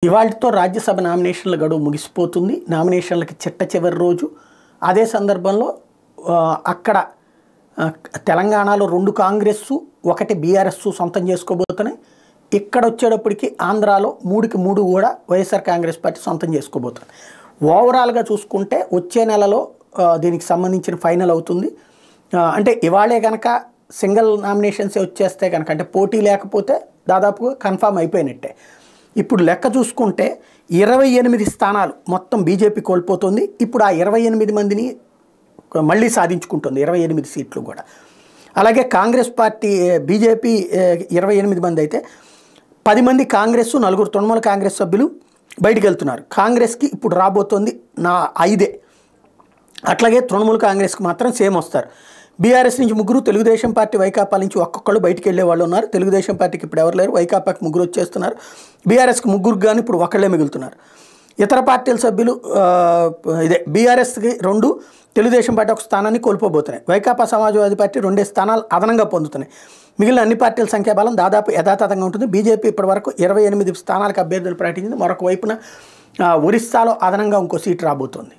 ఇవాల్టితో రాజ్యసభ నామినేషన్ల గడువు ముగిసిపోతుంది. నామినేషన్లకి చిట్ట చివరి రోజు. అదే సందర్భంలో అక్కడ తెలంగాణలో 2 కాంగ్రెస్సు 1 బీఆర్ఎస్ సొంతం చేసుకోబోతున్నాయి. ఇక్కడ వచ్చేటప్పటికి ఆంధ్రాలో 3కి 3 కూడా వైఎస్ఆర్ కాంగ్రెస్ పార్టీ సొంతం చేసుకోబోతుంది. ఓవరాల్గా చూసుకుంటే వచ్చే నెలలో దీనికి సంబంధించిన ఫైనల్ అవుతుంది. అంటే ఇవాళే కనుక సింగిల్ నామినేషన్సే వచ్చేస్తే కనుక అంటే పోటీ లేకపోతే దాదాపుగా కన్ఫామ్ అయిపోయినట్టే. ఇప్పుడు లెక్క చూసుకుంటే 28 స్థానాలు మొత్తం బీజేపీ కోల్పోతుంది. ఇప్పుడు ఆ 28 మందిని మళ్ళీ సాధించుకుంటుంది, 28 సీట్లు కూడా. అలాగే కాంగ్రెస్ పార్టీ బీజేపీ 28 మంది అయితే 10 మంది కాంగ్రెస్, 4 తృణమూల కాంగ్రెస్ సభ్యులు బయటికి వెళ్తున్నారు. కాంగ్రెస్కి ఇప్పుడు రాబోతోంది 5. అట్లాగే తృణమూల కాంగ్రెస్కి మాత్రం సేమ్ వస్తారు. బీఆర్ఎస్ నుంచి 3, తెలుగుదేశం పార్టీ వైకాపా నుంచి ఒక్కొక్కళ్ళు బయటికి వెళ్ళే వాళ్ళు ఉన్నారు. తెలుగుదేశం పార్టీకి ఇప్పుడు ఎవరు లేరు, వైకాపాకి 3 వచ్చేస్తున్నారు. బీఆర్ఎస్కి 3 కానీ ఇప్పుడు ఒకళ్ళే మిగులుతున్నారు. ఇతర పార్టీల సభ్యులు ఇదే బీఆర్ఎస్కి 2, తెలుగుదేశం పార్టీ 1 స్థానాన్ని కోల్పోబోతున్నాయి. వైకాపా సమాజ్వాదీ పార్టీ 2 స్థానాలు అదనంగా పొందుతున్నాయి. మిగిలిన అన్ని పార్టీల సంఖ్యాబలం దాదాపు యథాతథంగా ఉంటుంది. బీజేపీ ఇప్పటివరకు 28 స్థానాలకు అభ్యర్థులు ప్రకటించింది. మరొక వైపున ఒరిస్సాలో అదనంగా ఇంకో సీటు రాబోతోంది.